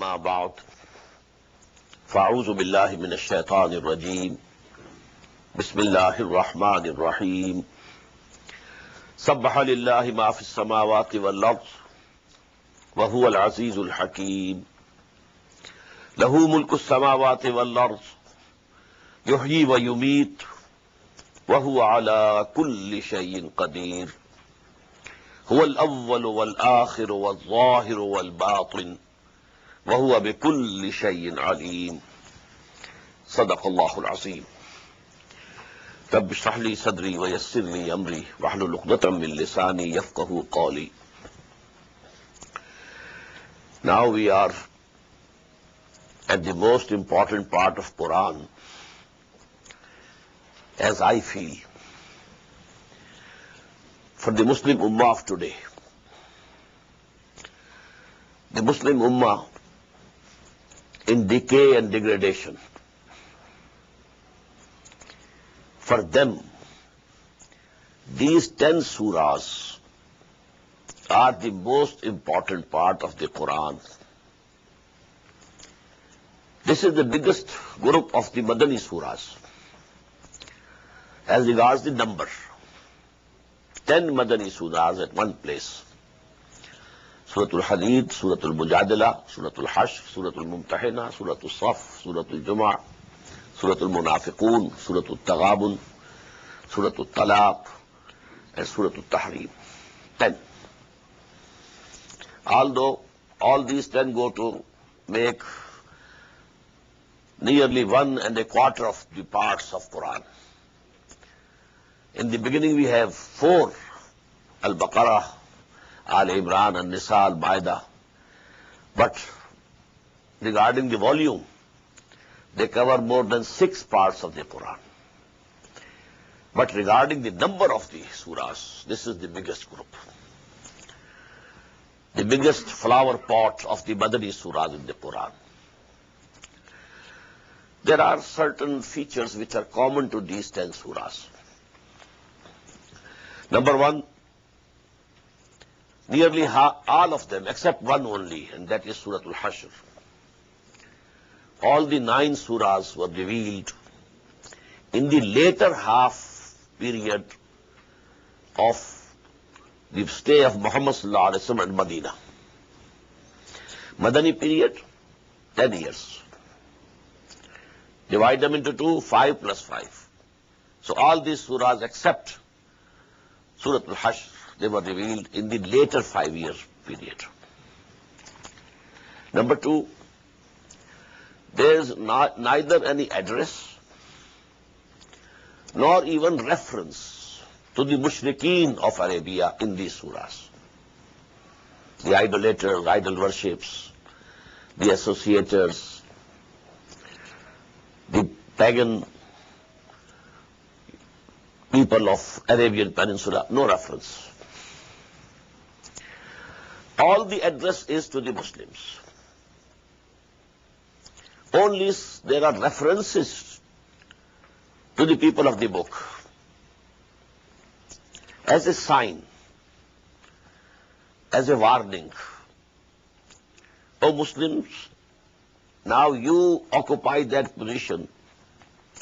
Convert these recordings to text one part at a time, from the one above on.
أما بعد فأعوذ بالله من الشيطان الرجيم بسم الله الرحمن الرحيم سبح لله ما في السماوات والأرض وهو العزيز الحكيم له ملك السماوات والأرض يحيي ويميت وهو على كل شيء قدير هو الأول والآخر والظاهر والباطن وهو بكل شيء عليم صدق الله العظيم رب اشرح لي صدري ويسر لي أمري واحلل عقدة من لساني يفقهوا قولي. Now we are at the most important part of Quran, as I feel, for the Muslim Ummah of today. The Muslim Ummah in decay and degradation. For them, these 10 surahs are the most important part of the Quran. This is the biggest group of the Madani surahs as regards the number. 10 Madani surahs at one place. Surah Al-Hadid, Surah Al-Mujadala, Surah Al-Hashr, Surah Al-Mumtahina, Surah Al-Saf, Surah Al-Jumu'ah, Surah Al-Munafiqun, Surah Al-Taghabun, Surah Al-Talaq, and Surah Al-Tahrim. 10. Although all these 10 go to make nearly 1 1/4 of the parts of Quran. In the beginning we have 4, Al-Baqarah, Al-Imran, Al-Nisa, Al-Ma'idah. But regarding the volume, they cover more than 6 parts of the Quran. But regarding the number of the surahs, this is the biggest group. The biggest flower pot of the Madani surahs in the Quran. There are certain features which are common to these 10 surahs. Number 1, nearly all of them, except one only, and that is Surah Al-Hashr. All the 9 surahs were revealed in the later half period of the stay of Muhammad sallallahu alaihi wasallam in Medina. Madani period, 10 years. Divide them into 2, 5 plus 5. So all these surahs except Surah Al-Hashr, they were revealed in the later 5-year period. Number 2, there is neither any address nor even reference to the mushrikeen of Arabia in these surahs. The idolaters, idol worships, the associators, the pagan people of Arabian Peninsula, no reference. All the address is to the Muslims. Only there are references to the people of the book as a sign, as a warning. O Muslims, now you occupy that position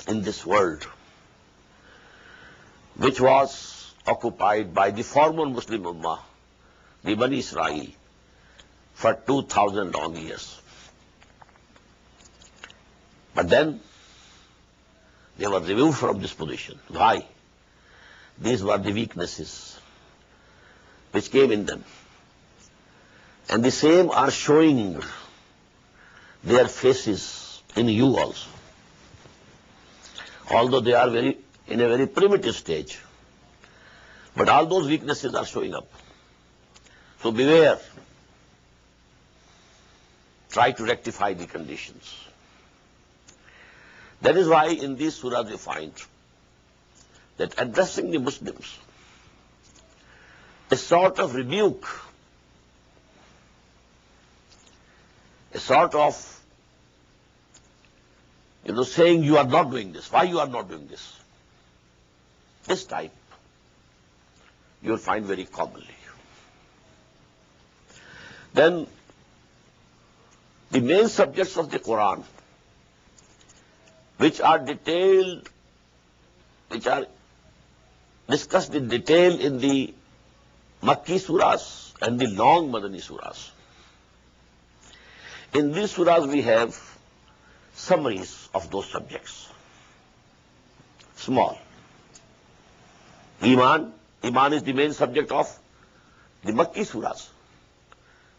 in this world which was occupied by the former Muslim Ummah, the Bani Israel, for 2,000 long years. But then they were removed from this position. Why? These were the weaknesses which came in them. And the same are showing their faces in you also. Although they are in a very primitive stage. But all those weaknesses are showing up. So beware. Try to rectify the conditions. That is why in these surahs we find that addressing the Muslims a sort of rebuke, a sort of, saying you are not doing this. Why you are not doing this? This type you will find very commonly. Then The main subjects of the Quran, which are detailed, which are discussed in detail in the Makki surahs and the long Madani surahs. In these surahs we have summaries of those subjects. Small. Iman is the main subject of the Makki surahs.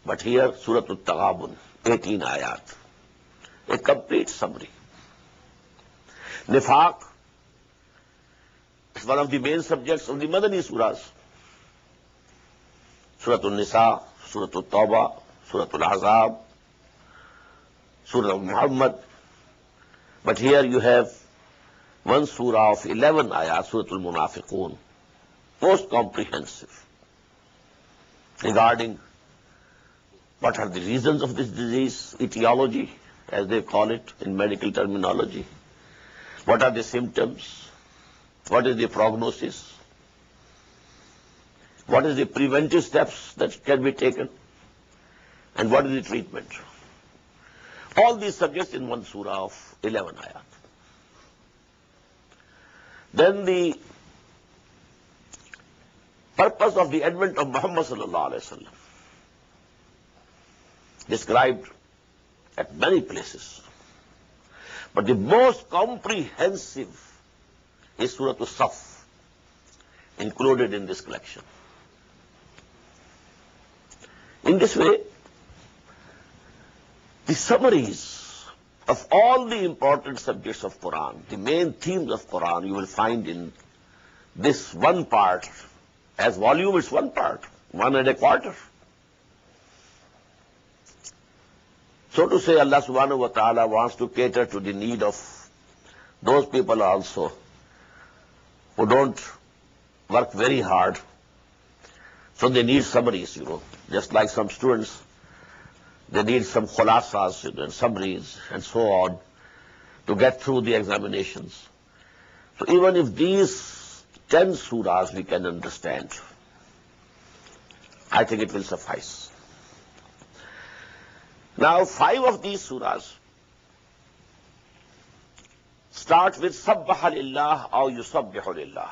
But here, Surah Al-Taghabun, 18 ayat, a complete summary. Nifaq is one of the main subjects of the Madani surahs. Surah Al-Nisa, Surah Al-Tawbah, Surah Al-Ahzab, Surah Al-Muhammad. But here you have one surah of 11 ayat, Surah Al-Munafiqun, most comprehensive, regarding what are the reasons of this disease, etiology, as they call it in medical terminology. What are the symptoms? What is the prognosis? What is the preventive steps that can be taken? And what is the treatment? All these subjects in one surah of 11 ayat. Then the purpose of the advent of Muhammad sallallahu alaihi wasallam, described at many places. But the most comprehensive is Surah Al-Saf, included in this collection. In this way, the summaries of all the important subjects of Quran, the main themes of Quran, you will find in this one part. As volume, it's one part, 1 1/4. So to say, Allah subhanahu wa ta'ala wants to cater to the need of those people also who don't work very hard. So they need summaries, just like some students, they need some khulasas and summaries and so on to get through the examinations. So even if these 10 surahs we can understand, I think it will suffice. Now, 5 of these surahs start with Sabbaha lillah or Yusabbihu lillah,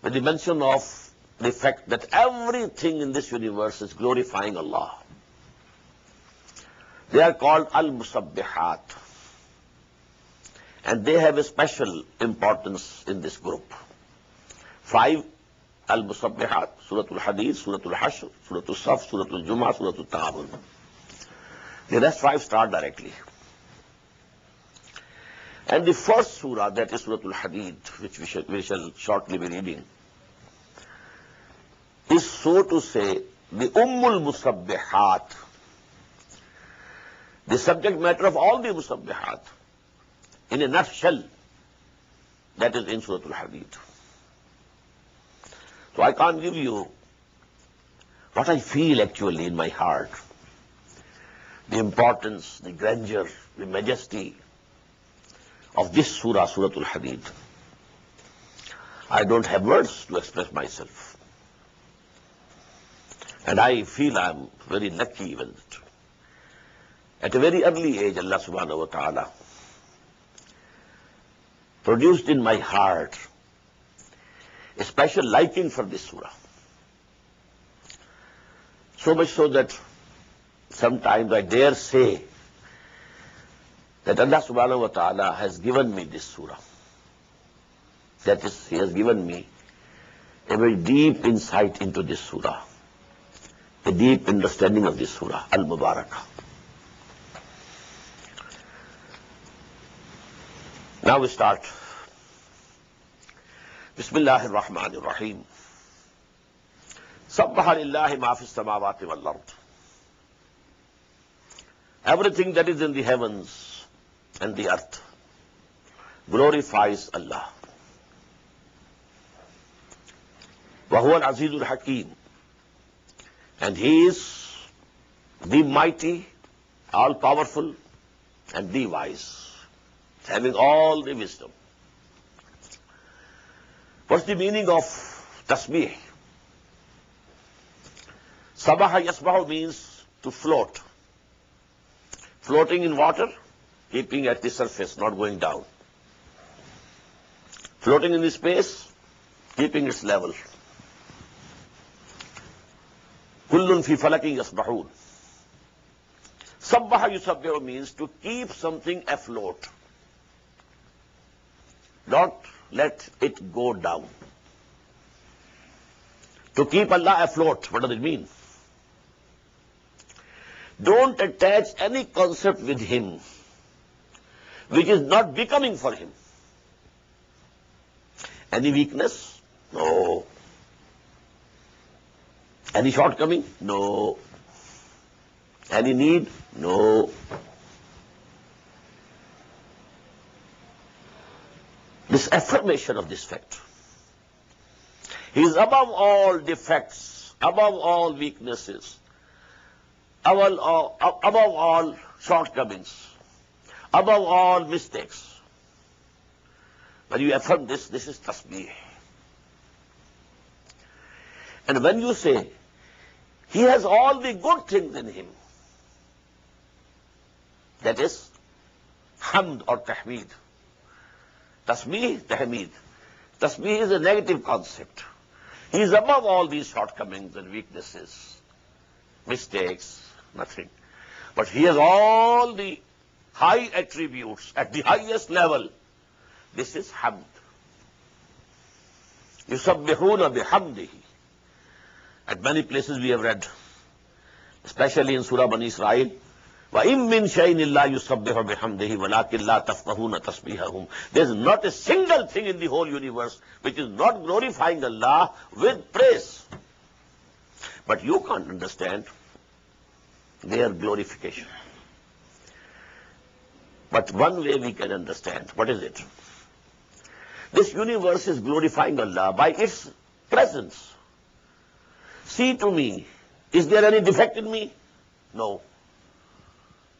with the mention of the fact that everything in this universe is glorifying Allah. They are called Al-Musabbihat, and they have a special importance in this group. 5 Al-Musabbihat, Surah Al-Hadid, Surah Al-Hashr, Surah Al-Saf, Surah Al-Jumu'ah, Surah Al-Taghabun. The rest 5 start directly. And the first surah, that is Surah Al-Hadid, which we shall shortly be reading, is, so to say, the Ummul Musabbihat, the subject matter of all the Musabbihat, in a nutshell, that is in Surah Al-Hadid. So I can't give you what I feel actually in my heart, the importance, the grandeur, the majesty of this surah, Surah Al-Hadid. I don't have words to express myself. And I feel I'm very lucky even that at a very early age, Allah subhanahu wa ta'ala produced in my heart a special liking for this surah. So much so that sometimes I dare say that Allah subhanahu wa ta'ala has given me this surah. That is, He has given me a very deep insight into this surah, a deep understanding of this surah, Al-Mubarakah. Now we start. Bismillahir Rahmanir Rahim. Sabbaha lillahi ma fis samawati wal ard. Everything that is in the heavens and the earth glorifies Allah. Wa huwa al-azizul hakim. And He is the mighty, all-powerful, and the wise, having all the wisdom. What's the meaning of tasbih? Sabaha yasbahu means to float, Floating in water, keeping at the surface, not going down. Floating in the space, keeping its level. Kullun fi falakin yasbahun. Sabbaha yusabbihu means to keep something afloat. Don't let it go down. To keep Allah afloat, what does it mean? Don't attach any concept with Him which is not becoming for Him. Any weakness? No. Any shortcoming? No. Any need? No. This affirmation of this fact. He is above all defects, above all weaknesses, above all shortcomings, above all mistakes. When you affirm this, this is tasbih. And when you say, He has all the good things in Him, that is hamd or tahmeed. Tasbih, tahmeed. Tasbih is a negative concept. He is above all these shortcomings and weaknesses, mistakes, nothing. But He has all the high attributes at the highest level. This is hamd. Yusabbihuna bihamdihi. At many places we have read, especially in Surah Bani Israel, وَإِن مِّن شَيْءٍ إِلَّا يُسَبِّحُ بِحَمْدِهِ وَلَكِنْ لَا تَفْقَهُونَ تَسْبِيحَهُم. There is not a single thing in the whole universe which is not glorifying Allah with praise. But you can't understand their glorification. But one way we can understand. What is it? This universe is glorifying Allah by its presence. See to me, is there any defect in me? No.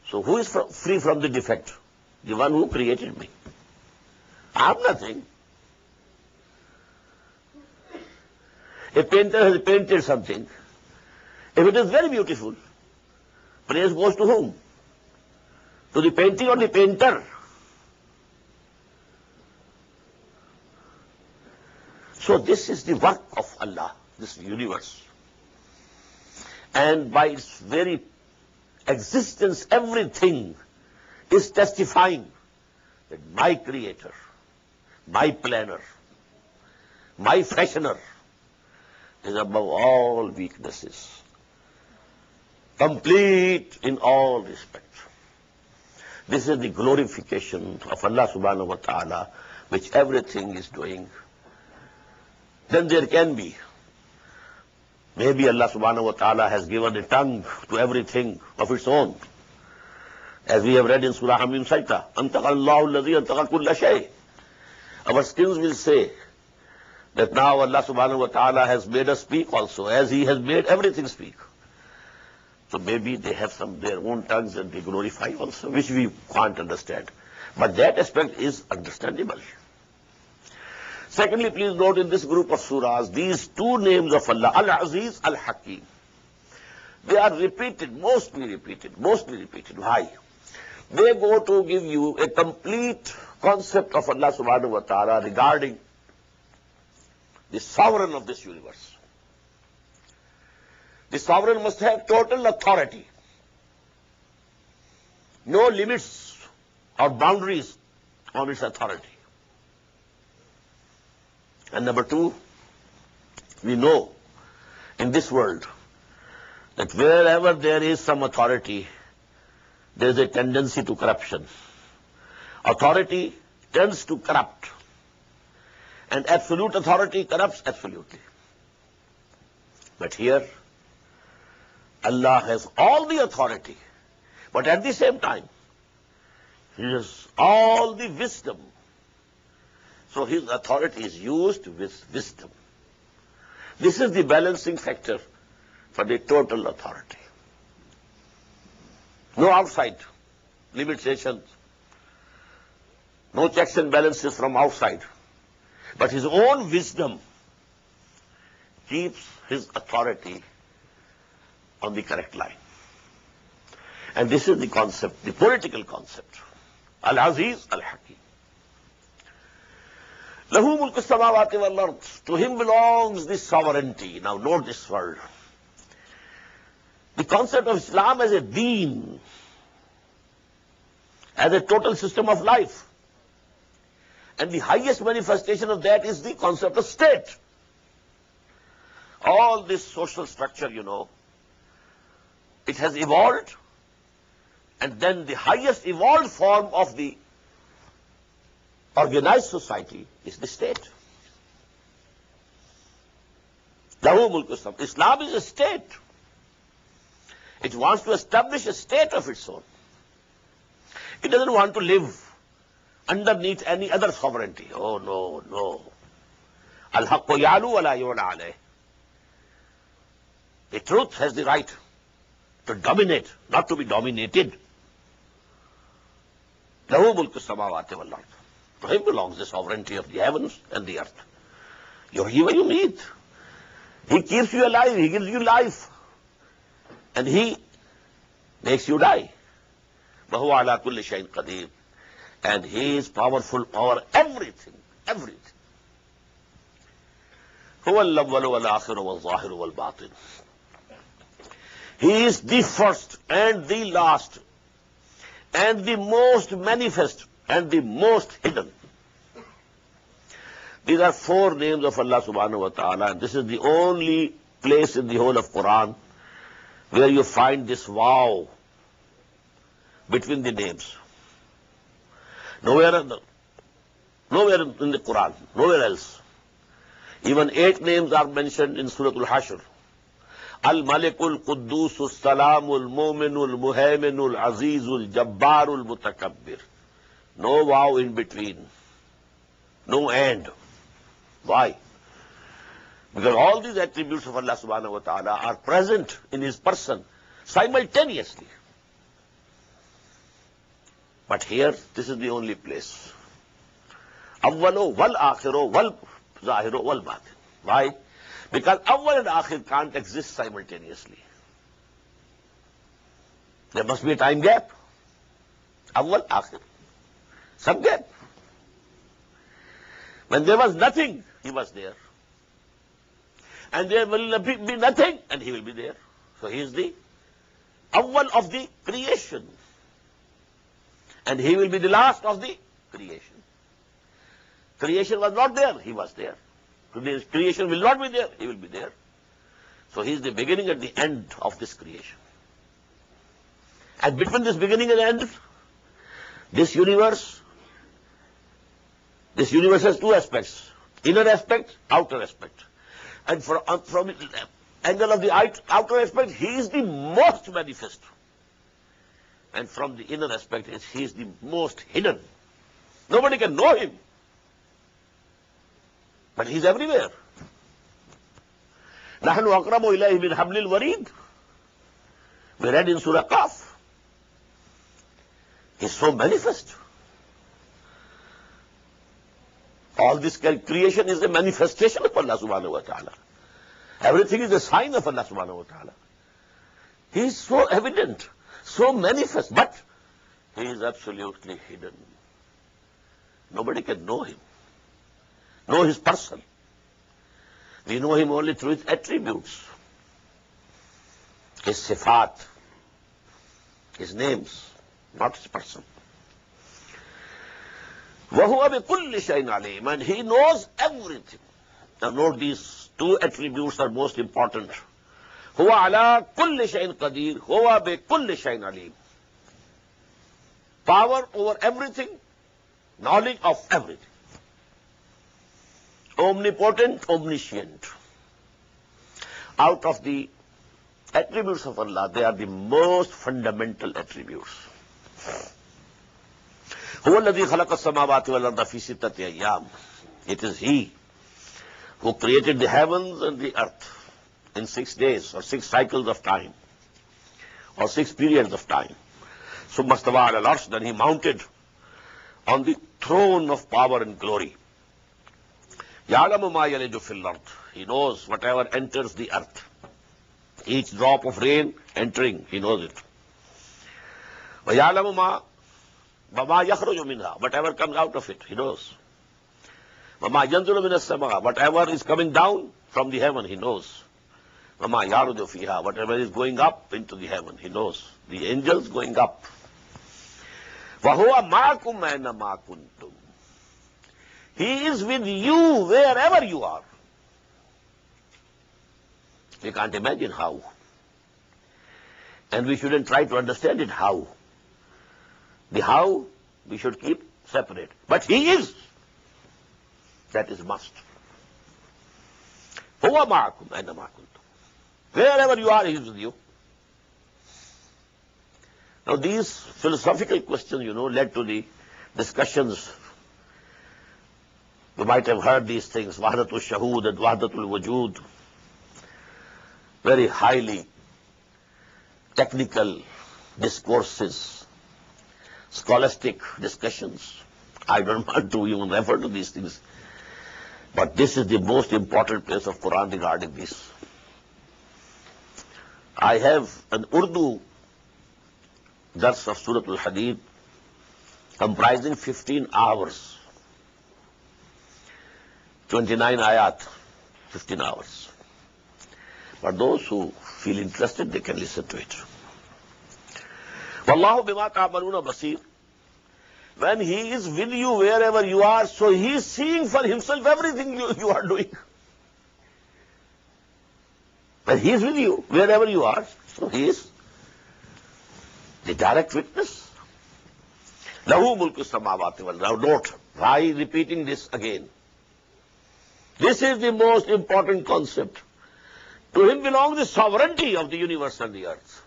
So who is free from the defect? The one who created me. I have nothing. A painter has painted something. If it is very beautiful, praise goes to whom? To the painting or the painter? So this is the work of Allah, this universe. And by its very existence, everything is testifying that my creator, my planner, my fashioner is above all weaknesses, complete in all respects. This is the glorification of Allah subhanahu wa ta'ala, which everything is doing. Then there can be, maybe Allah subhanahu wa ta'ala has given a tongue to everything of its own. As we have read in Surah Hamim Sajda, Antaqa Allahu alladhi antaqa kulla shay. Our skins will say that now Allah subhanahu wa ta'ala has made us speak also, as He has made everything speak. So maybe they have their own tongues and they glorify also, which we can't understand. But that aspect is understandable. Secondly, please note in this group of surahs, these two names of Allah, Al-Aziz, Al-Hakim. They are repeated, mostly repeated. Why? They go to give you a complete concept of Allah subhanahu wa ta'ala regarding the sovereign of this universe. The sovereign must have total authority. No limits or boundaries on its authority. And number two, we know in this world that wherever there is some authority, there is a tendency to corruption. Authority tends to corrupt. And absolute authority corrupts absolutely. But here, Allah has all the authority, but at the same time, He has all the wisdom. So His authority is used with wisdom. This is the balancing factor for the total authority. No outside limitations, no checks and balances from outside, but His own wisdom keeps His authority on the correct line. And this is the concept, the political concept. Al-Aziz Al-Hakim. Lahu mulku samawati wal ard. To him belongs this sovereignty. Now note this word. The concept of Islam as a deen, as a total system of life. And the highest manifestation of that is the concept of state. All this social structure, it has evolved, and then the highest evolved form of the organized society is the state. Lahu mulku samawati. Islam is a state. It wants to establish a state of its own. It doesn't want to live underneath any other sovereignty. Oh, no. Al-haqqu ya'lu wa la yu'la alayh. The truth has the right to dominate, not to be dominated. Lahu mulku samawati wal ard. To him belongs the sovereignty of the heavens and the earth. You're here when you meet. He keeps you alive. He gives you life. And he makes you die. وَهُوَ عَلَى كُلِّ شَيْءٍ قَدِيرٌ. And he is powerful over everything. Everything. هُوَ الْأَوَّلُ وَالْآخِرُ وَالظَّاهِرُ وَالْبَاطِنُ. He is the first and the last and the most manifest and the most hidden. These are 4 names of Allah subhanahu wa ta'ala, and this is the only place in the whole of Quran where you find this wow between the names. Nowhere in the Quran, nowhere else. Even 8 names are mentioned in Surah Al-Hashr. Al-Malikul Quddusul Salamul Mu'minul Muhayminul Azizul Jabbarul Mutakabbir. No wow in between. No end. Why? Because all these attributes of Allah subhanahu wa ta'ala are present in his person simultaneously. But here, this is the only place. Awwalo wal akhiru wal zahiru wal batin. Why? Because awwal and akhir can't exist simultaneously. There must be a time gap. Awwal, akhir. Some gap. When there was nothing, he was there. And there will be nothing, and he will be there. So he is the awwal of the creation. And he will be the last of the creation. Creation was not there, he was there. Today's creation will not be there, he will be there. So he is the beginning and the end of this creation. And between this beginning and end, this universe has 2 aspects. Inner aspect, outer aspect. And from the angle of the outer aspect, he is the most manifest. And from the inner aspect, he is the most hidden. Nobody can know him. But he is everywhere. نَحْنُ أَقْرَبُ إِلَيْهِ مِنْ حَبْلِ الْوَرِيدِ. We read in Surah Qaf. He is so manifest. All this creation is a manifestation of Allah subhanahu wa ta'ala. Everything is a sign of Allah subhanahu wa ta'ala. He is so evident, so manifest, but he is absolutely hidden. Nobody can know him, know his person. We know him only through his attributes, his sifat, his names, not his person. وَهُوَ بِكُلِّ شَيْءٍ عَلِيمٌ. And he knows everything. Now note, these 2 attributes are most important. هُوَ عَلَى كُلِّ شَيْءٍ قَدِيرٌ هُوَ بِكُلِّ شَيْءٍ عَلِيمٌ. Power over everything, knowledge of everything. Omnipotent, omniscient. Out of the attributes of Allah, they are the most fundamental attributes. هو الذي خلق السماوات والأرض في ستة أيام. It is he who created the heavens and the earth in 6 days or 6 cycles of time or 6 periods of time. ثم استوى على العرش. Then he mounted on the throne of power and glory. يعلم ما يلج في الأرض. He knows whatever enters the earth. Each drop of rain entering, he knows it. وَيَعْلَمُ مَا وَمَا يَخْرُجُ مِنْهَا, whatever comes out of it, he knows. وَمَا يَنْزِلُ مِنَ السَّمَاءِ, whatever is coming down from the heaven, he knows. وَمَا يَعْرُجُ فِيهَا, whatever is going up into the heaven, he knows. The angels going up. وَهُوَ مَعَكُمْ أَيْنَمَا كُنْتُمْ, he is with you wherever you are. We can't imagine how. And we shouldn't try to understand it how. The how we should keep separate. But he is. That is must. هُوَ مَعَكُمْ أَيْنَمَا كُنْتُمْ, wherever you are, he is with you. Now these philosophical questions, led to the discussions. You might have heard these things, Wahdatul Shahood and Wahdatul Wujud. Very highly technical discourses, scholastic discussions. I don't want to even refer to these things. But this is the most important place of Quran regarding this. I have an Urdu dars of Surah Al-Hadid comprising 15 hours. 29 ayat, 15 hours. But those who feel interested, they can listen to it. Wallahu bima ta'maluna basir. When he is with you wherever you are, so he is seeing for himself everything you are doing. When he is with you wherever you are, so he is the direct witness. Lahu mulku samawati wal ard. Now note, why repeating this again? This is the most important concept. To him belongs the sovereignty of the universe and the earth.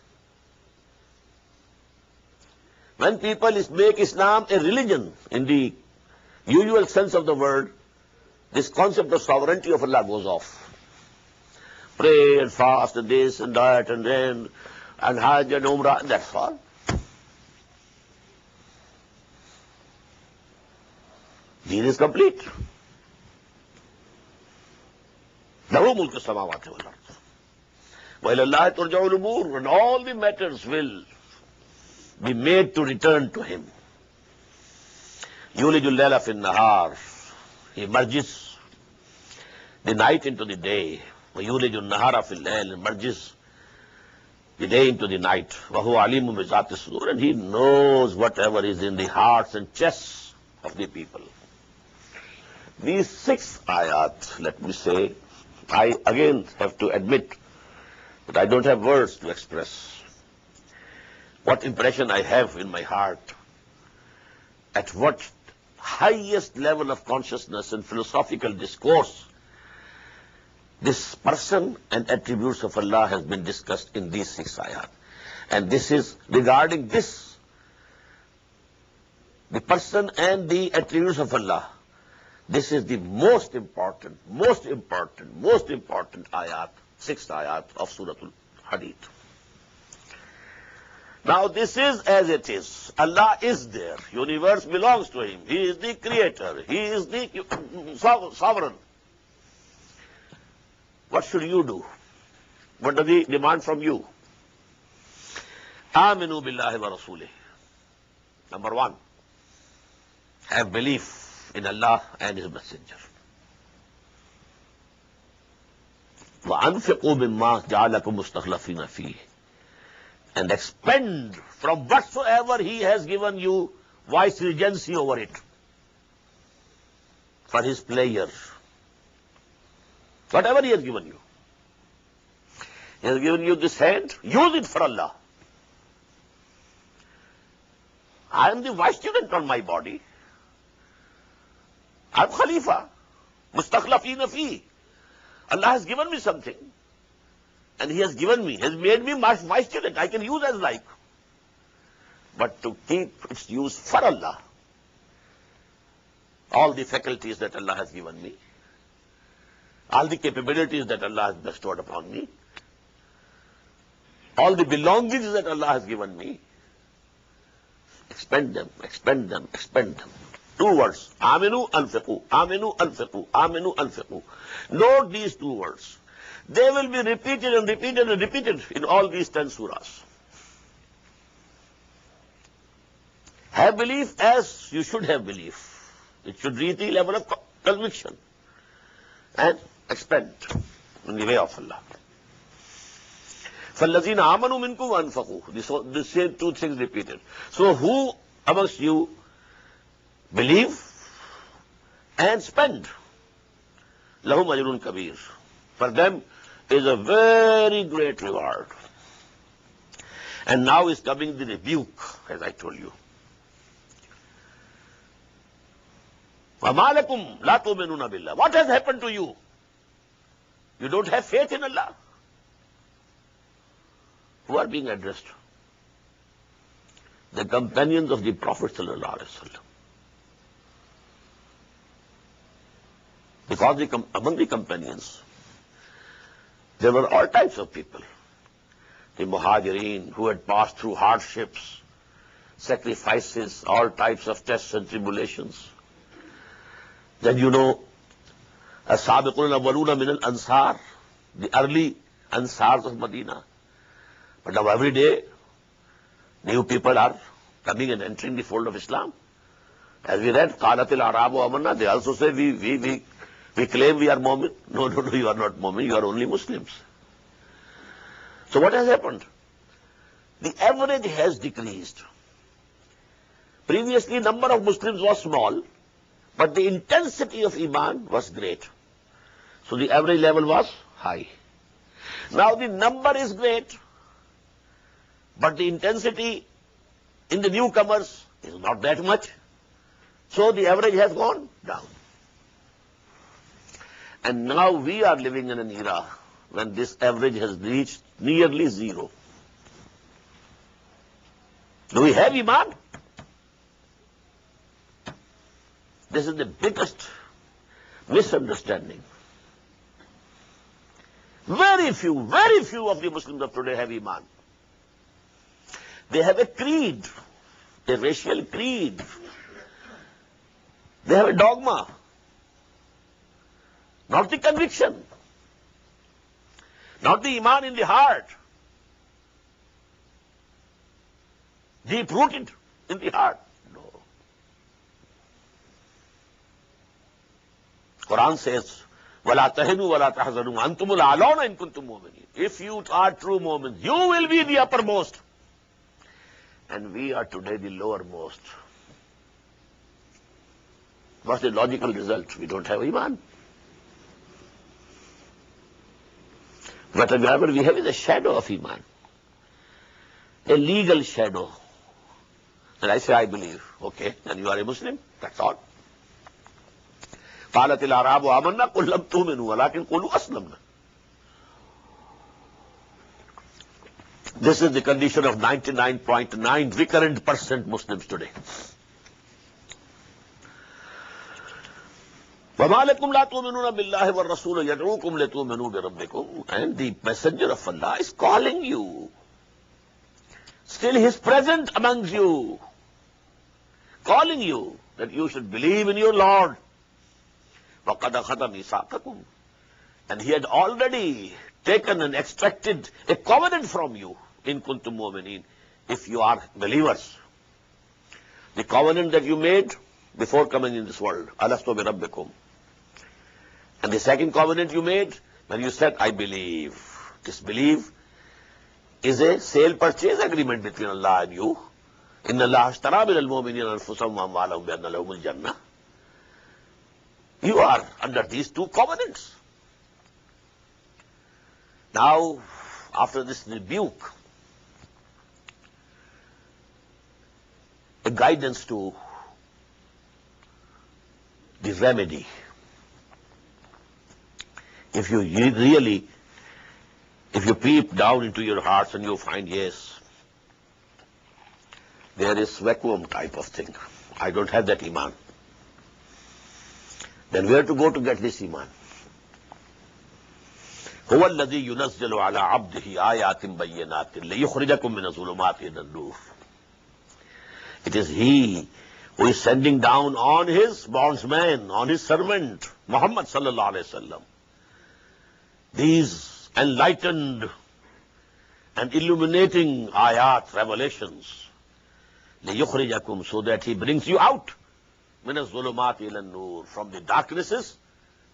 When people make Islam a religion in the usual sense of the word, this concept of sovereignty of Allah goes off. Pray and fast and this and that and then and Hajj and Umrah, and that's all. Deen is complete. Lahu mulku samawati wal ard. Wa ila Allahi turja'ul umur, and all the matters will be made to return to him. Yulijul layla fin nahar, he merges the night into the day. Wa yulijul nahara fil layl, he merges the day into the night. Wa huwa alimun bi zati sudur, and he knows whatever is in the hearts and chests of the people. These 6 ayat, let me say, I again have to admit that I don't have words to express what impression I have in my heart, at what highest level of consciousness and philosophical discourse this person and attributes of Allah has been discussed in these 6 ayat. And this is regarding this, the person and the attributes of Allah. This is the most important ayat, 6th ayat of Surah Al-Hadid. Now this is as it is. Allah is there. Universe belongs to him. He is the creator. He is the sovereign. What should you do? What does he demand from you? Aminu billahi wa rasulih. Number 1, have belief in Allah and his messenger. وَأَنْفِقُوا مِمَّا جَعَلَكُمْ مُسْتَخْلَفِينَ فِيهِ, and expend from whatsoever he has given you vice regency over it for his pleasure. Whatever he has given you. He has given you this hand, use it for Allah. I am the vice student on my body. I am Khalifa. Mustakhlafina fi. Allah has given me something. And he has given me, has made me my vice student. I can use as like. But to keep its use for Allah, all the faculties that Allah has given me, all the capabilities that Allah has bestowed upon me, all the belongings that Allah has given me, expend them, expend them, expend them. 2 words. Aminu anfiqu, aminu anfiqu, aminu anfiqu. Note these 2 words. They will be repeated and repeated and repeated in all these 10 surahs. Have belief as you should have belief. It should reach the level of conviction and expand in the way of Allah. فَالَّذِينَ آمَنُوا مِنْكُمْ وَأَنْفَقُوا. The same two things repeated. So who amongst you believe and spend? لَهُمْ أَجْرٌ كَبِيرٌ. For them is a very great reward. And now is coming the rebuke, as I told you. وَمَا لَكُمْ لَا تُؤْمِنُونَ بِاللَّهِ. What has happened to you? You don't have faith in Allah. Who are being addressed? The companions of the Prophet ﷺ. Because among the companions, there were all types of people. The Muhajireen, who had passed through hardships, sacrifices, all types of tests and tribulations. Then as-sabiqun al-awwaluna min al-ansar, the early Ansars of Medina. But now every day, new people are coming and entering the fold of Islam. As we read, قَالَتِ الْأَعْرَابُ آمَنَّا, they also say, we claim we are Mu'min. No, you are not Mu'min, you are only Muslims. So what has happened? The average has decreased. Previously, number of Muslims was small, but the intensity of Iman was great. So the average level was high. Now the number is great, but the intensity in the newcomers is not that much. So the average has gone down. And now we are living in an era when this average has reached nearly zero. Do we have Iman? This is the biggest misunderstanding. Very few of the Muslims of today have Iman. They have a creed, a racial creed. They have a dogma, not the conviction, not the Iman in the heart, deep rooted in the heart. No. Quran says, وَلَا تَهِنُوا وَلَا تَحْزَنُوا أَنْتُمُ الْأَعْلَوْنَ إِن كُنتُم مُؤْمِنِينَ. If you are true Mu'mins, you will be the uppermost. And we are today the lowermost. What's the logical result? We don't have Iman. Whatever we have is a shadow of Iman, a legal shadow. And I say, I believe. Okay, and you are a Muslim, that's all. قالت الأعراب آمنا قل لم تؤمنوا ولكن قولوا أسلمنا. This is the condition of 99.9 recurrent % Muslims today. وَمَا لَكُمْ لَا تُؤْمِنُونَ بِاللَّهِ وَالرَّسُولُ يَدْعُوكُمْ لِتُؤْمِنُوا بِرَبِّكُمْ. And the messenger of Allah is calling you. Still he is present amongst you, calling you that you should believe in your Lord. وَقَدْ أَخَذَ مِيثَاقَكُمْ. And he had already taken and extracted a covenant from you, in kuntum mu'minin, if you are believers. The covenant that you made before coming in this world, alastu bi rabbikum. And the second covenant you made when you said, I believe. This belief is a sale purchase agreement between Allah and you. Inna Allah ashtara min al-mu'minina anfusahum wa amwalahum bi anna lahumul jannah. You are under these two covenants. Now, after this rebuke, a guidance to the remedy. If you peep down into your hearts and you find, yes, there is vacuum type of thing, I don't have that Iman, then where to go to get this Iman? هو الذي ينزل على عبده آيات بينات ليخرجكم من الظلمات إلى النور. It is He who is sending down on His bondsman, on His servant, Muhammad sallallahu alayhi wa sallam, these enlightened and illuminating ayat, revelations, لِيُخْرِجَكُمْ, so that he brings you out مِنَ الظُّلُمَاتِ إِلَى النُّورِ, from the darknesses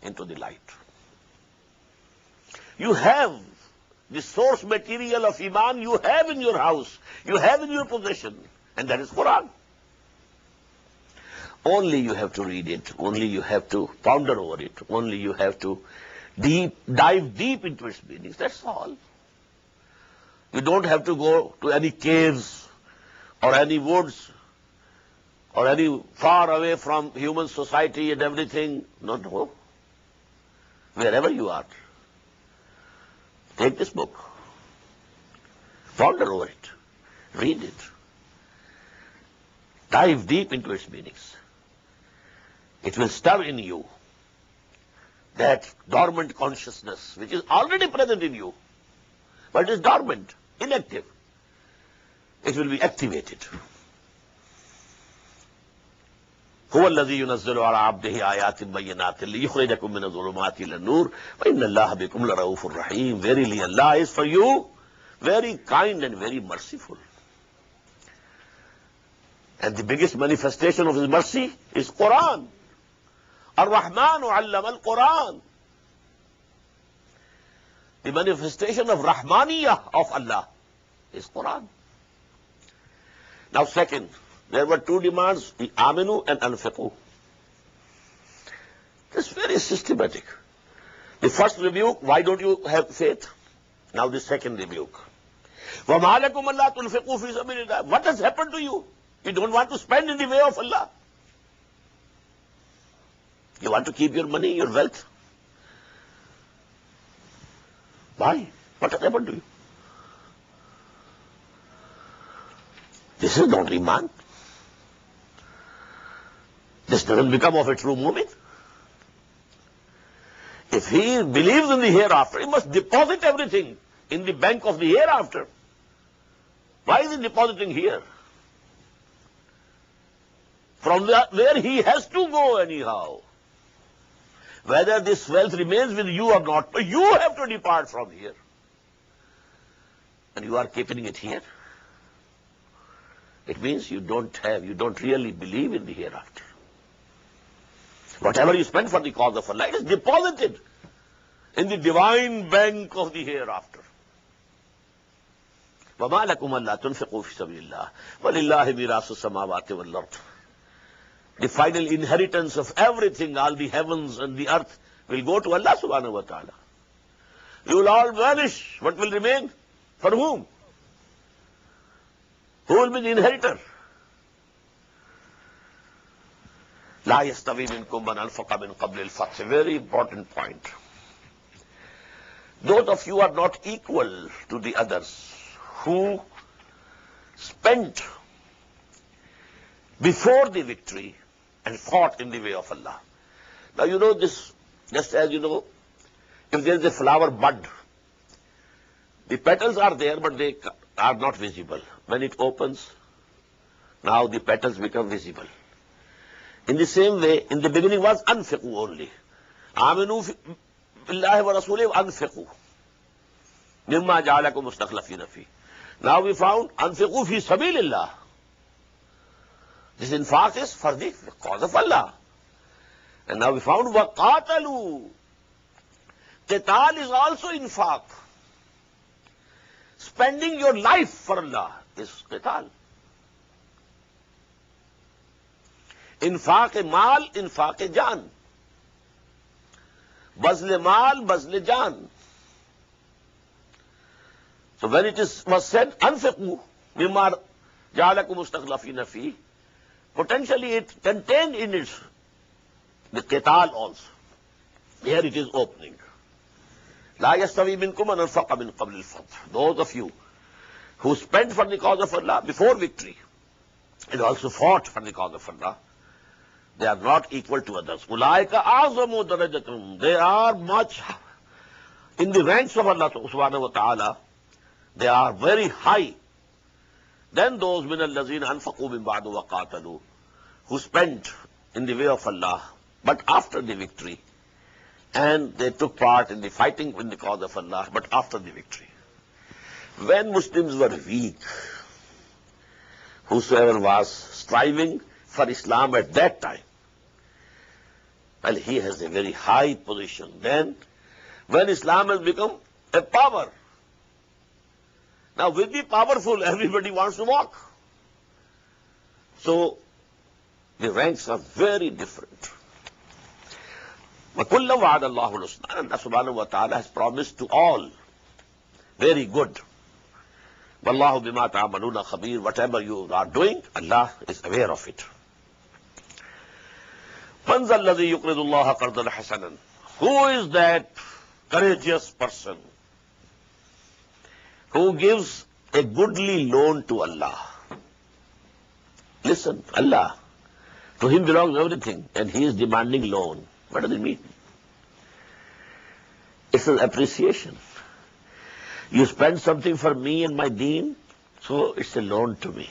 into the light. You have the source material of Iman, you have in your house, you have in your possession, and that is Quran. Only you have to read it, only you have to ponder over it, only you have to dive deep into its meanings, that's all. You don't have to go to any caves or any woods or any far away from human society and everything. No. Wherever you are, take this book, ponder over it, read it, dive deep into its meanings. It will stir in you that dormant consciousness which is already present in you, but is dormant, inactive. It will be activated. هو الذي ينزل على عبده آيات بينات ليخرجكم من الظلمات إلى النور وإن الله بكم لرؤوف رحيم. Verily Allah is for you very kind and very merciful. And the biggest manifestation of His mercy is Quran. Ar-Rahman allama al-Quran. The manifestation of Rahmaniyah of Allah is Quran. Now second, there were two demands, aminu and anfiqu. It's very systematic. The first rebuke, why don't you have faith? Now the second rebuke. وَمَا لَكُمْ أَلَّا تُنْفِقُوا فِي سَبِيلِ اللَّهِ. What has happened to you? You don't want to spend in the way of Allah. You want to keep your money, your wealth. Why? What has happened to you? This is not Iman. This doesn't become of a true mu'min. If he believes in the hereafter, he must deposit everything in the bank of the hereafter. Why is he depositing here? From where he has to go anyhow. Whether this wealth remains with you or not, but you have to depart from here. And you are keeping it here. It means you don't really believe in the hereafter. Whatever you spend for the cause of Allah, it is deposited in the divine bank of the hereafter. وَمَا لَكُمْ أَلَّا تُنْفِقُوا فِي سَبِيلِ اللَّهِ وَلِلَّهِ مِيرَاثُ السَّمَاوَاتِ وَالْأَرْضِ. The final inheritance of everything, all the heavens and the earth, will go to Allah subhanahu wa ta'ala. You will all vanish. What will remain? For whom? Who will be the inheritor? لا يستوي منكم من أنفق من قبل الفتح. Very important point. Those of you are not equal to the others who spent before the victory and fought in the way of Allah. Now you know this, just as you know, if there is a flower bud, the petals are there but they are not visible. When it opens, now the petals become visible. In the same way, in the beginning was anfiqu only. Aminu billahi wa rasulihi anfiqu mimma ja'alakum mustakhlifina fi. Now we found anfiqu fi sabilillah. This infaq is for the cause of Allah. And now we found waqatalu. Qital is also infaq. Spending your life for Allah is qital. Infaq mal, infaq jaan. Bazl mal, bazl jaan. So when it was said, anfiqu mimma ja'alakum mustakhlifina fi, potentially it contained in it the qital also. Here it is opening. لا يستوي منكم من أنفق من قبل الفتح. Those of you who spent for the cause of Allah before victory and also fought for the cause of Allah, they are not equal to others. أولئك أعظم درجة. They are much in the ranks of Allah subhanahu wa ta'ala. They are very high. Then those من الذين أنفقوا من بعد وقاتلوا, who spent in the way of Allah, but after the victory, and they took part in the fighting in the cause of Allah, but after the victory. When Muslims were weak, whosoever was striving for Islam at that time, well, he has a very high position. Then, when Islam has become a power, now with the powerful, everybody wants to walk. So, the ranks are very different. وَكُلًّا وَعَدَ اللَّهُ الْحُسْنَى. And Allah subhanahu wa ta'ala has promised to all very good. وَاللَّهُ بِمَا تَعْمَلُونَ خَبِيرٌ. Whatever you are doing, Allah is aware of it. مَنْ ذَا الَّذِي يُقْرِضُ اللَّهَ قَرْضًا حَسَنًا. Who is that courageous person who gives a goodly loan to Allah? Listen, Allah, to Him belongs everything, and He is demanding loan. What does it mean? It's an appreciation. You spend something for me and my deen, so it's a loan to me.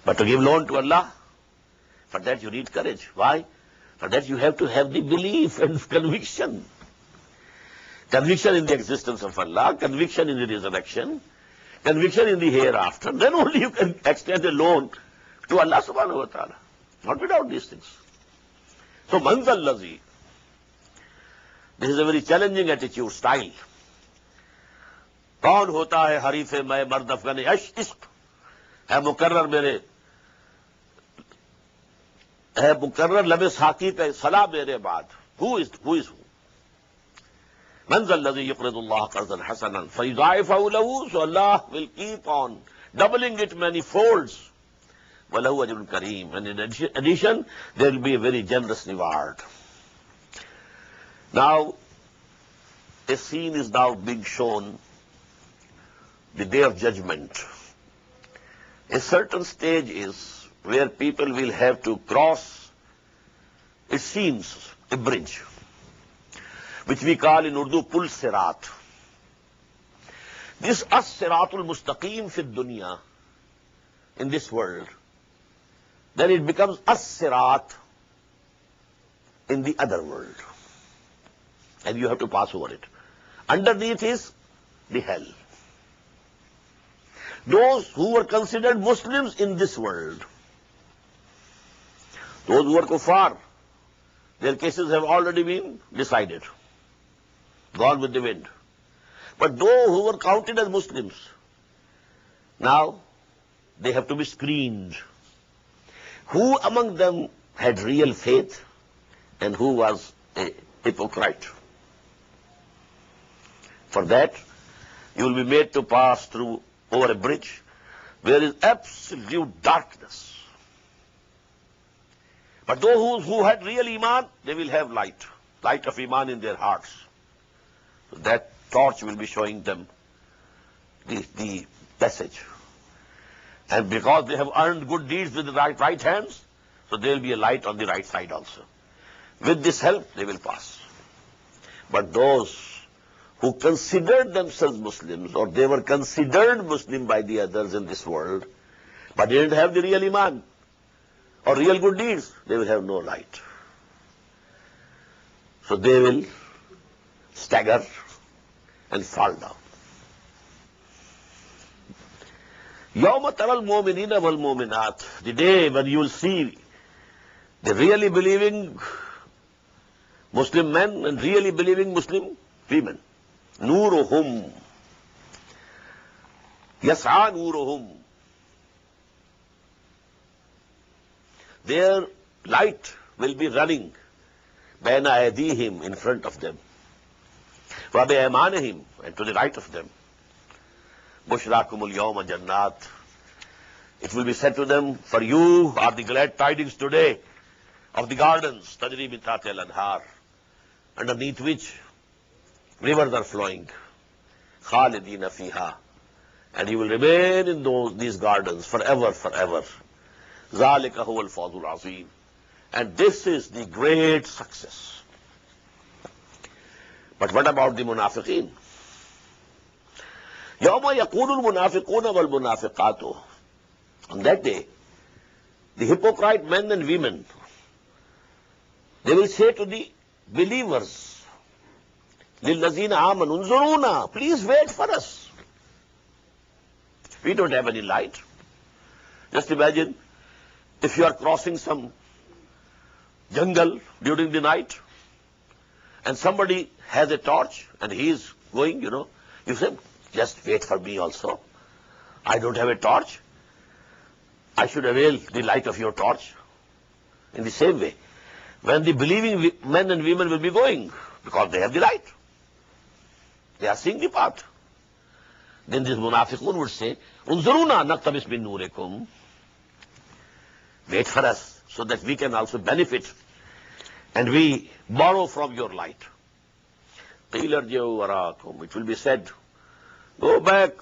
But to give loan to Allah, for that you need courage. Why? For that you have to have the belief and conviction. Conviction in the existence of Allah, conviction in the resurrection, conviction in the hereafter. Then only you can extend a loan to Allah subhanahu wa ta'ala. Not without these things. So, manzal lazi. This is a very challenging attitude, style. कौन होता है हरीफे मैं मर्द अफगान इश्क है मुकर्रर मेरे है मुकर्रर लबे साकी पे सलाह मेरे बाद. Who is who? منزل الذي يقرض الله قرضا حسنا فيضاعفه له. So Allah will keep on doubling it many folds. وله أجر كريم. And in addition, there will be a very generous reward. Now, a scene is now being shown, the day of judgment. A certain stage is where people will have to cross, it seems, a bridge, which we call in Urdu Pul Sirat. This As-Siratul Mustaqim fi dunya, in this world, then it becomes As-Sirat in the other world. And you have to pass over it. Underneath is the hell. Those who were considered Muslims in this world, those who were kuffar, their cases have already been decided, gone with the wind. But those who were counted as Muslims, now they have to be screened. Who among them had real faith and who was a hypocrite? For that, you will be made to pass through over a bridge where is absolute darkness. But those who had real Iman, they will have light of Iman in their hearts. So that torch will be showing them the passage. And because they have earned good deeds with the right hands, so there will be a light on the right side also. With this help, they will pass. But those who considered themselves Muslims, or they were considered Muslim by the others in this world, but they didn't have the real Iman or real good deeds, they will have no light. So they will stagger and fall down. يَوْمَ تَرَى الْمُؤْمِنِينَ وَالْمُؤْمِنَاتِ. The day when you will see the really believing Muslim men and really believing Muslim women. نُورُهُمْ يَسْعَى نُورُهُمْ. Their light will be running بَيْنَ أَيْدِيهِمْ, in front of them, وَبِأَيْمَانِهِمْ, and to the right of them. بُشْرَاكُمُ الْيَوْمَ جَنَّاتٍ. It will be said to them, for you are the glad tidings today of the gardens, تَجْرِي مِنْ تَحْتِهَا الْأَنْهَارُ, underneath which rivers are flowing. خَالِدِينَ فِيهَا. And you will remain in these gardens forever, forever. ذَلِكَ هُوَ الْفَوْزُ الْعَظِيمُ. And this is the great success. But what about the munafiqeen? يَوْمَ يَقُولُ الْمُنَافِقُونَ وَالْمُنَافِقَاتُ. On that day, the hypocrite men and women, they will say to the believers, لِلَّذِينَ آمَنُوا انظُرُونَا, please wait for us. We don't have any light. Just imagine if you are crossing some jungle during the night and somebody has a torch and he is going, you say, just wait for me also. I don't have a torch. I should avail the light of your torch. In the same way, when the believing men and women will be going, because they have the light, they are seeing the path, then this munafiqun would say, Unzuruna naqtabis min nurikum. Wait for us so that we can also benefit and we borrow from your light. It will be said, go back.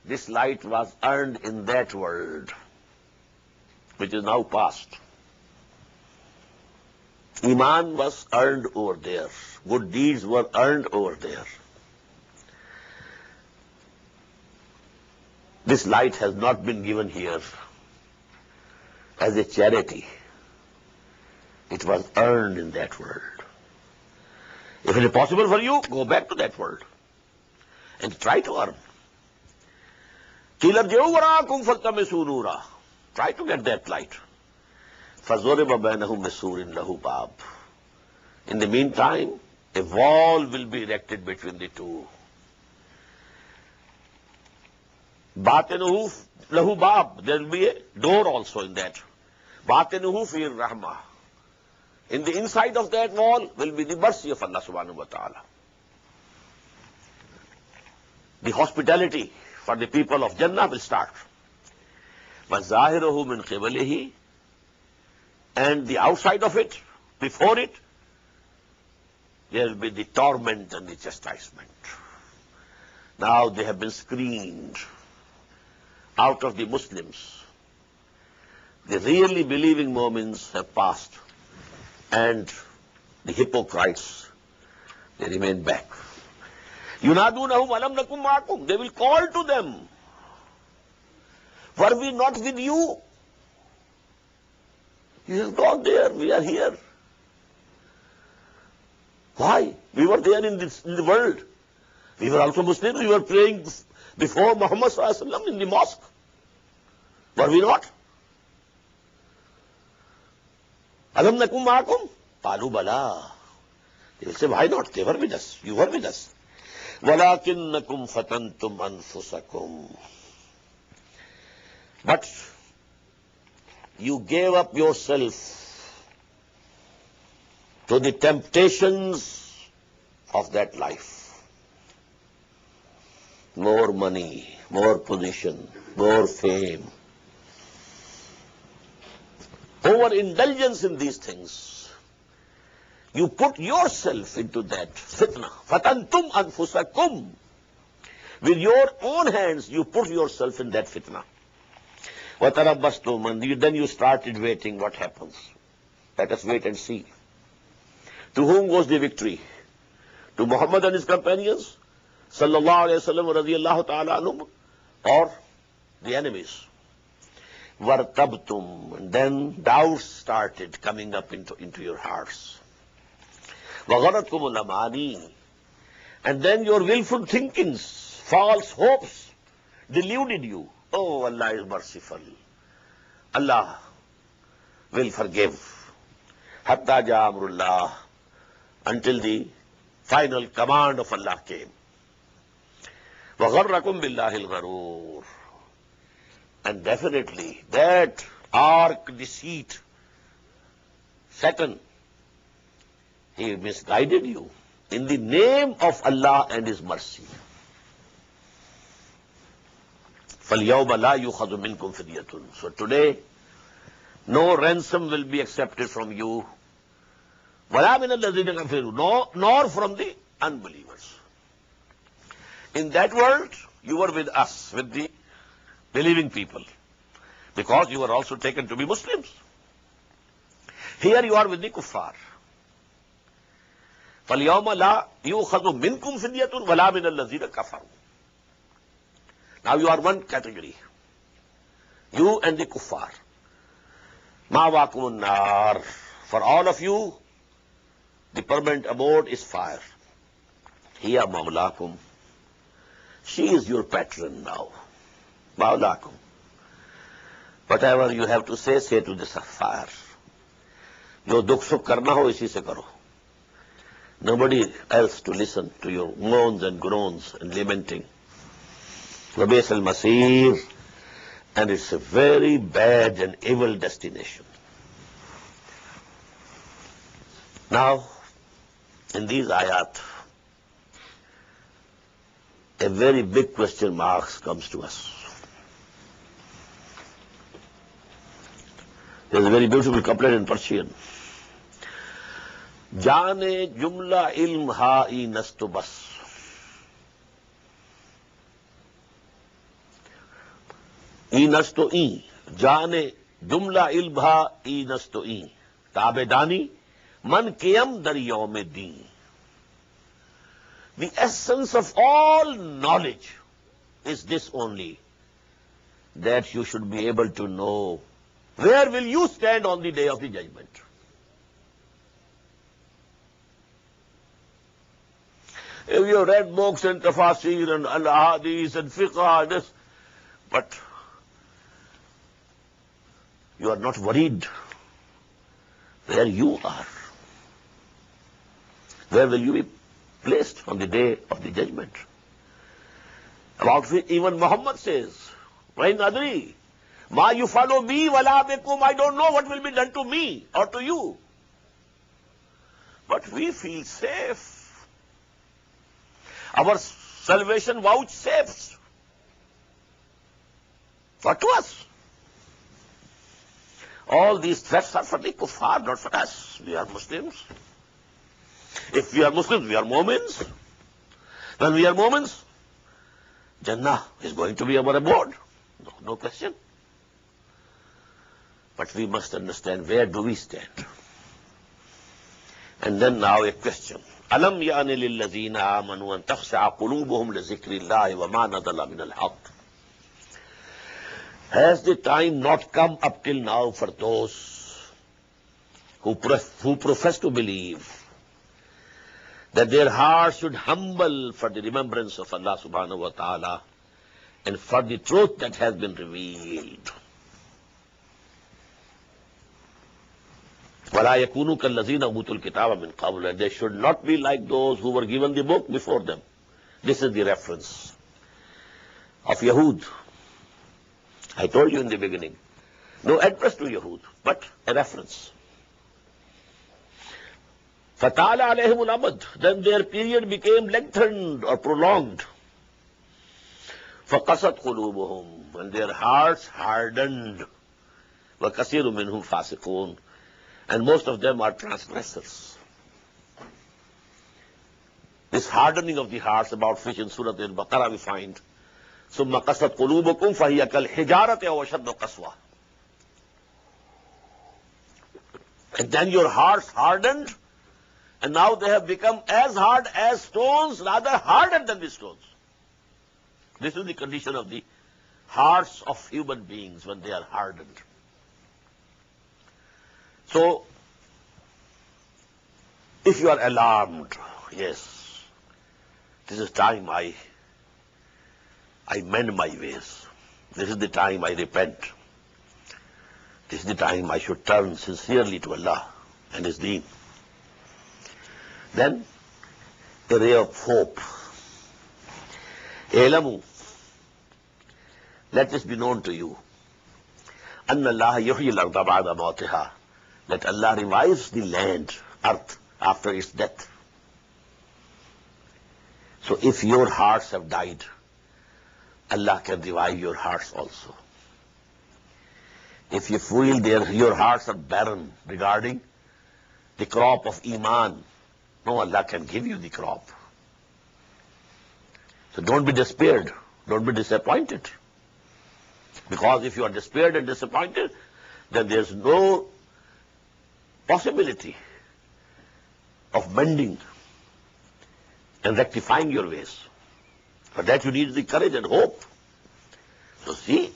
This light was earned in that world, which is now past. Iman was earned over there. Good deeds were earned over there. This light has not been given here as a charity. It was earned in that world. If it is possible for you, go back to that world and try to earn. Try to get that light. In the meantime, a wall will be erected between the two. Batinuhu lahu bab. There will be a door also in that. Batinuhu fi rahmah. In the inside of that wall will be the mercy of Allah subhanahu wa ta'ala. The hospitality for the people of Jannah will start. وَظَاهِرُهُ مِنْ قِبَلِهِ. And the outside of it, before it, there will be the torment and the chastisement. Now they have been screened out of the Muslims. The really believing Mu'mins have passed, and the hypocrites, they remain back. يُنَادُونَهُمْ أَلَمْ نَكُمْ مَعَكُمْ. They will call to them, were we not with you? You have gone there, we are here. Why? We were there in the world. We were also Muslims. We were praying before Muhammad sallallahu alaihi wasallam in the mosque. Were we not? Alam nakum ma'akum? Qalu bala. They will say, why not? They were with us. You were with us. Walakinnakum fatantum anfusakum. But you gave up yourself to the temptations of that life. More money, more position, more fame. Overindulgence in these things. You put yourself into that fitna. Fatantum anfusakum. With your own hands, you put yourself in that fitna. وَتَرَبَّصْتُمْ. And then you started waiting. What happens? Let us wait and see. To whom goes the victory? To Muhammad and his companions? Sallallahu alayhi wa sallam radiyallahu ta'ala anhum? Or the enemies? وَارْتَبْتُمْ. And then doubts started coming up into your hearts. وَغَرَتْكُمُ الْأَمَانِي. And then your willful thinkings, false hopes, deluded you. Oh, Allah is merciful. Allah will forgive. Hatta ja amrullah. Until the final command of Allah came. وَغَرَّكُمْ بِاللَّهِ الْغَرُورِ. And definitely that arch deceit, Satan, he misguided you in the name of Allah and His mercy. فَالْيَوْمَ لَا يُخَذُ مِنْكُمْ فِدْيَةٌ. So today, no ransom will be accepted from you. وَلَا مِنَ الَّذِينَ كَفَرُوا. Nor from the unbelievers. In that world, you were with us, with the believing people, because you were also taken to be Muslims. Here you are with the kuffar. فَالْيَوْمَ لَا يُخَذُ مِنْكُمْ فِدْيَةٌ وَلَا مِنَ الَّذِينَ كَفَرُوا. Now you are one category. You and the kuffar. مَعْوَاكُمُ النَّارِ. For all of you, the permanent abode is fire. Hiya mawlakum. She is your patron now. Maulakum. Whatever you have to say to this fire. Jo dukh sukh karna ho, isi se karo. Nobody else to listen to your moans and groans and lamenting. Wabis al-Masir, and it's a very bad and evil destination. Now, in these ayat, a very big question mark comes to us. There's a very beautiful couplet in Persian. Jaane jumla ilm ha-i nastu bas. I nastu I. Jaane jumla ilm ha-i nastu I. Tabedani man kiyam dar yawme deen. The essence of all knowledge is this only, that you should be able to know where will you stand on the day of the judgment. If you read books and Tafseer and al-Hadith and fiqh and this, but you are not worried where you are. Where will you be placed on the day of the judgment? About which even Muhammad says, Wain adri, ma you follow me, wala bikum, I don't know what will be done to me or to you. But we feel safe. Our salvation vouchsafes. What to us? All these threats are for the kuffar, not for us. We are Muslims. If we are Muslims, we are Mu'mins. When we are Mu'mins, Jannah is going to be our abode. No question. But we must understand, where do we stand? And then now a question. Alam ya'ni lillazina amanu an takhsha'a qulubuhum li zikrillahi wa ma nadala min al-haqq. Has the time not come up till now for those who profess to believe that their hearts should humble for the remembrance of Allah subhanahu wa ta'ala and for the truth that has been revealed? وَلَا يَكُونُوا كَالَّذِينَ أُوتُوا الْكِتَابَ مِنْ قَبْلُ. And they should not be like those who were given the book before them. This is the reference of Yahud. I told you in the beginning. No address to Yahud, but a reference. فَتَعَالَ عَلَيْهِمُ الْأَمَدُ. Then their period became lengthened or prolonged. فَقَسَتْ قُلُوبُهُمْ. And their hearts hardened. وَكَثِيرٌ مِّنْهُمْ فَاسِقُونَ. And most of them are transgressors. This hardening of the hearts, about which in Surah Al-Baqarah we find, ثُمَّ قَسَتْ قُلُوبُكُمْ فَهِيَ كَالْحِجَارَةِ أَوْ أَشَدُّ قَسْوَةً. And then your hearts hardened, and now they have become as hard as stones, rather harder than the stones. This is the condition of the hearts of human beings when they are hardened. So, if you are alarmed, yes, this is time I mend my ways. This is the time I repent. This is the time I should turn sincerely to Allah and His Deen. Then, a ray of hope. Elamu, let this be known to you. Anna Allah yuhyi al-arda ba'da mawtiha. That Allah revives the land, earth, after its death. So if your hearts have died, Allah can revive your hearts also. If you feel your hearts are barren regarding the crop of Iman, no, Allah can give you the crop. So don't be despaired, don't be disappointed. Because if you are despaired and disappointed, then there's no possibility of mending and rectifying your ways. For that you need the courage and hope. So see,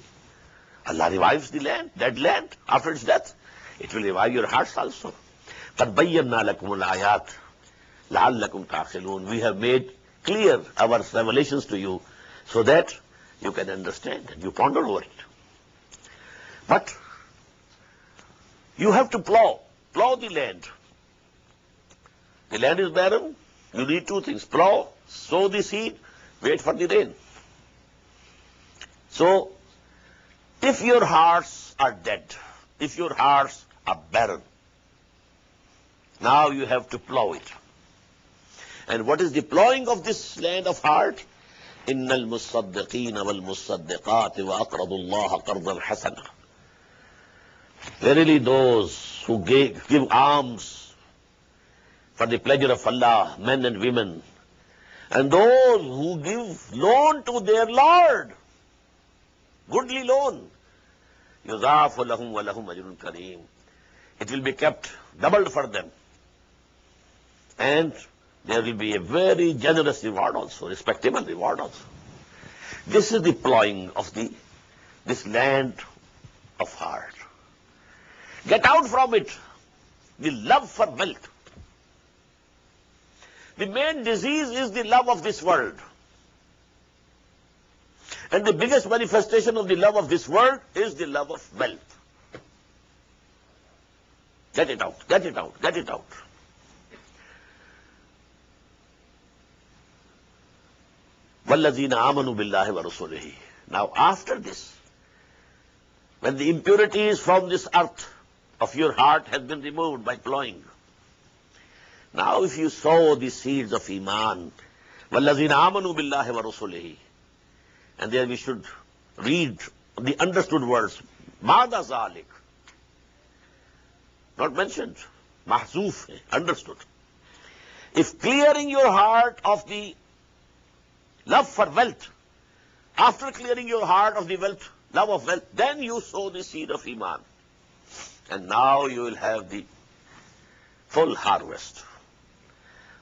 Allah revives the land, dead land, after its death. It will revive your hearts also. قَدْ بَيَّنَّا لَكُمُ الْآيَاتِ لَعَلَّكُمْ تَعْقِلُونَ. We have made clear our revelations to you so that you can understand and you ponder over it. But you have to plow the land. The land is barren. You need two things: plow, sow the seed, wait for the rain. So, if your hearts are dead, if your hearts are barren, now you have to plow it. And what is the plowing of this land of heart? إِنَّ الْمُصَّدِّقِينَ وَالْمُصَّدِّقَاتِ وَأَقْرَضُوا اللَّهَ قَرْضًا حَسَنًا. Verily those who give alms for the pleasure of Allah, men and women, and those who give loan to their Lord, goodly loan, يُضَاعَفُ لَهُمْ وَلَهُمْ أَجْرٌ كَرِيمٌ. It will be kept doubled for them. And there will be a very generous reward also, respectable reward also. This is the plowing of this land of heart. Get out from it the love for wealth. The main disease is the love of this world. And the biggest manifestation of the love of this world is the love of wealth. Get it out, get it out, get it out. وَالَّذِينَ آمَنُوا بِاللَّهِ وَرَسُولِهِ. Now after this, when the impurities from this earth of your heart has been removed by plowing, now if you sow the seeds of Iman, وَالَّذِينَ آمَنُوا بِاللَّهِ وَرَسُولِهِ, and there we should read the understood words, مَعْدَ ذَلِكَ, not mentioned, mahzoof, understood. If clearing your heart of the love for wealth, after clearing your heart of the love of wealth, then you sow the seed of Iman. And now you will have the full harvest.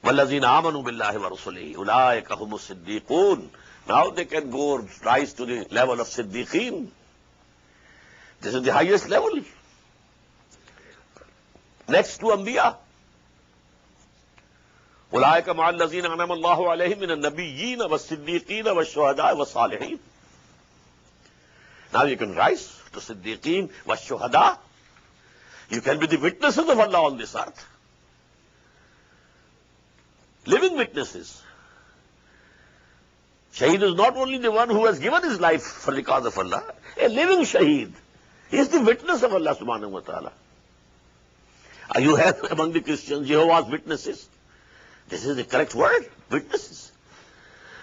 وَالَّذِينَ آمَنُوا بِاللَّهِ وَرَسُولِهِ أُولَٰئِكَ هُمُ الصِّدِّيقُونَ. Now they can go rise to the level of Siddiqeen. This is the highest level. Next to Anbiya. أُولَٰئِكَ مَعَ الَّذِينَ أَنْعَمَ اللَّهُ عَلَيْهِم مِّنَ النَّبِيِّينَ وَالصِّدِّيقِينَ وَالشُّهَدَاءِ وَالصَّالِحِينَ. Now you can rise to Siddiqeen, وَالشُّهَدَاء. You can be the witnesses of Allah on this earth. Living witnesses. Shaheed is not only the one who has given his life for the cause of Allah, a living Shaheed. He is the witness of Allah subhanahu wa ta'ala. You have among the Christians Jehovah's Witnesses. This is the correct word, witnesses.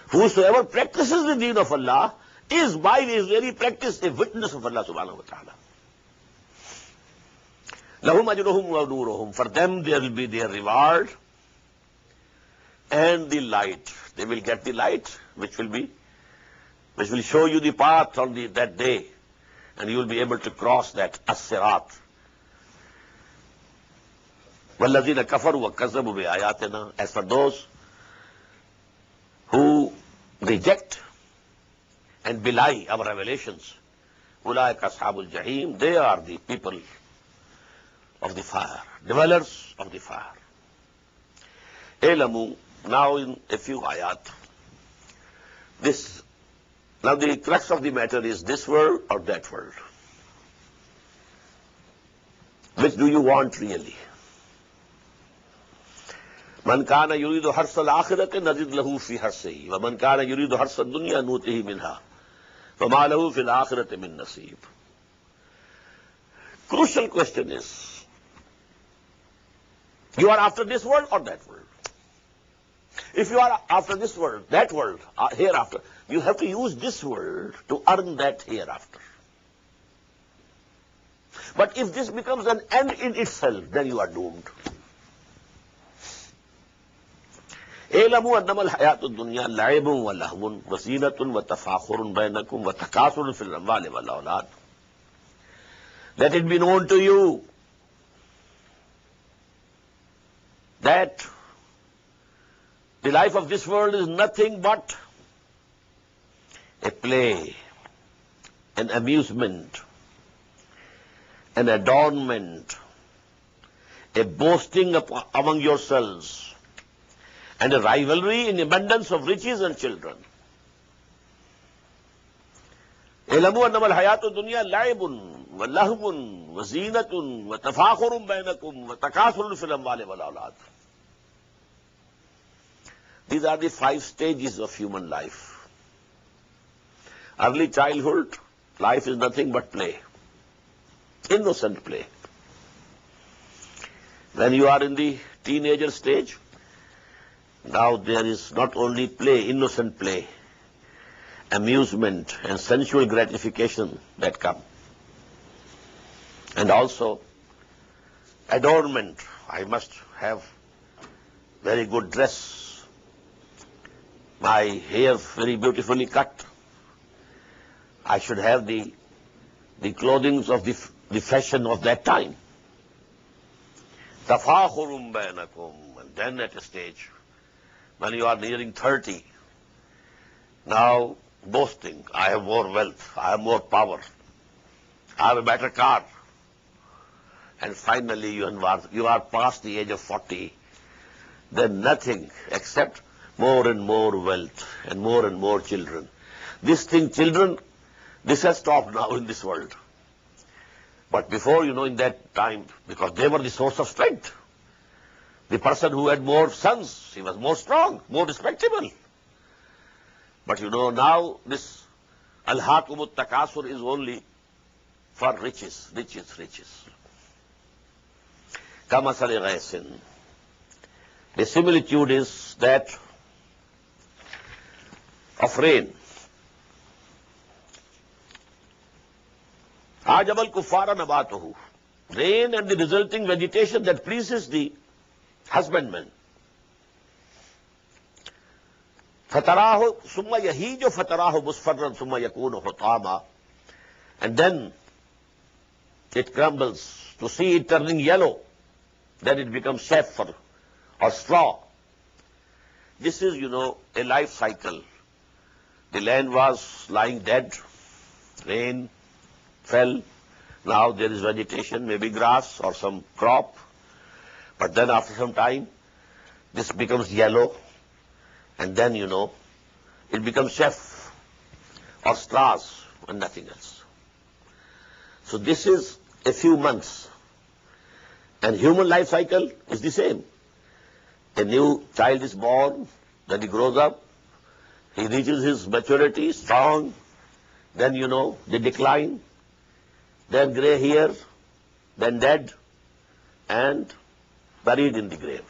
Whosoever practices the deen of Allah is by his very practice a witness of Allah subhanahu wa ta'ala. لَهُمْ أَجْرُهُمْ وَنُورُهُمْ. For them there will be their reward and the light. They will get the light which will show you the path on that day, and you will be able to cross that as-sirat. وَالَّذِينَ كَفَرُوا وَكَذَّبُوا بِآيَاتِنَا. As for those who reject and belie our revelations, أُولَٰئِكَ أَصْحَابُ الْجَحِيمِ. They are the people of the fire, dwellers of the fire. Elamu. Now in a few ayat, now the crux of the matter is this world or that world. Which do you want really? من كان يريد حرث الآخرة نزد له في حرثه ومن كان يريد حرث الدنيا نؤته منها وما له في الآخرة من نصيب. Crucial question is, you are after this world or that world? If you are after this world, that world, hereafter, you have to use this world to earn that hereafter. But if this becomes an end in itself, then you are doomed. اعلموا انما الحياة الدنيا لعب ولهو وزينة وتفاخر بينكم وتكاثر في الأموال والأولاد. Let it be known to you that the life of this world is nothing but a play, an amusement, an adornment, a boasting among yourselves, and a rivalry in abundance of riches and children. اعلموا انما الحیات الدنیا لعب ولہو وزینۃ وتفاخر بینکم وتکاثر فی الاموال والاولاد. These are the 5 stages of human life. Early childhood, life is nothing but play, innocent play. When you are in the teenager stage, now there is not only play, innocent play, amusement and sensual gratification that come. And also adornment. I must have very good dress, my hair very beautifully cut. I should have the clothing of the fashion of that time. Tafakhurum bainakum. And then at a stage, when you are nearing 30, now boasting, I have more wealth, I have more power, I have a better car. And finally you are past the age of 40, then nothing except more and more wealth and more children. This thing, children, this has stopped now in this world. But before, in that time, because they were the source of strength, the person who had more sons, he was more strong, more respectable. But now this alhaakumut takasur is only for riches. Kamasali ghaisin. The similitude is that of rain. Ajabal kuffara nabatuhu. Rain and the resulting vegetation that pleases the husbandman. Fatarahu summa yahiju fatarahu musfarran summa yakunu hutama. And then it crumbles. To see it turning yellow, then it becomes chaff or straw. This is, a life cycle. The land was lying dead, rain fell, now there is vegetation, maybe grass or some crop, but then after some time, this becomes yellow, and then, it becomes chaff or straws and nothing else. So this is a few months, and human life cycle is the same. A new child is born, then he grows up, he reaches his maturity, strong, then, they decline, then gray hair, then dead, and buried in the grave.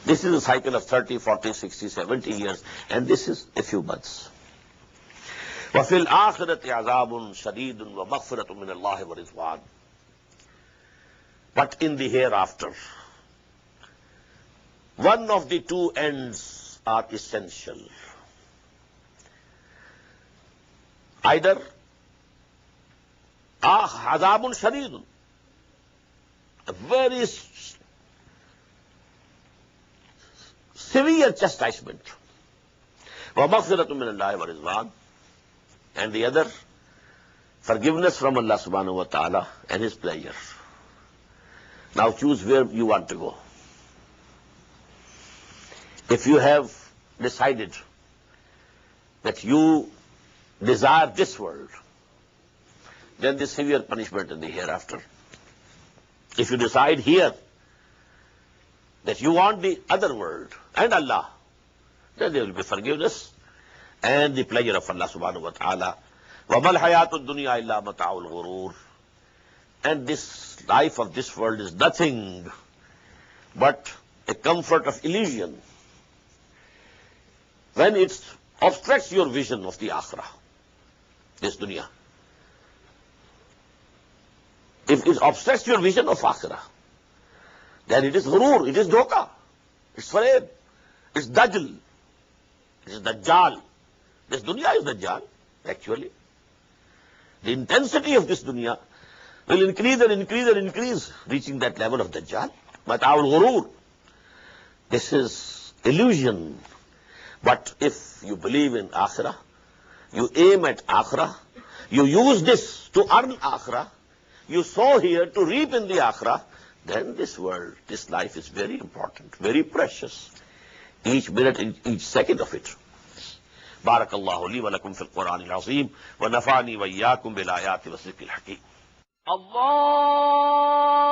This is a cycle of 30, 40, 60, 70 years, and this is a few months. وَفِي الْآخِرَةِ عَذَابٌ شَدِيدٌ وَمَغْفِرَةٌ مِنَ اللَّهِ وَرِضْوَانٌ. But in the hereafter, one of the two ends are essential. Either عَذَابٌ شَدِيدٌ, a very severe chastisement, وَمَغْفِرَةٌ مِنَ اللَّهِ وَرِضْوَانٌ, and the other, forgiveness from Allah subhanahu wa ta'ala and His pleasure. Now choose where you want to go. If you have decided that you desire this world, then the severe punishment in the hereafter. If you decide here that you want the other world and Allah, then there will be forgiveness and the pleasure of Allah subhanahu wa ta'ala. وَمَا الْحَيَاةُ الدُّنْيَا إِلَّا مَتَاعُ الْغُرُورِ. And this life of this world is nothing but a comfort of illusion. When it obstructs your vision of the akhirah, this dunya. If it obstructs your vision of akhirah, then it is ghurur, it is dhoka, it's fareb, it's dajjal, it is dajjal. This dunya is dajjal, actually. The intensity of this dunya will increase and increase and increase, reaching that level of dajjal. Mata'ul ghurur. This is illusion. But if you believe in akhirah, you aim at akhirah, you use this to earn akhirah, you sow here to reap in the akhirah, then this world, this life is very important, very precious. Each minute, each second of it. بارک اللہ لی ولکم فی القرآن العظیم ونفعنی وإیاکم بالآیات والذکر الحکیم. اللہ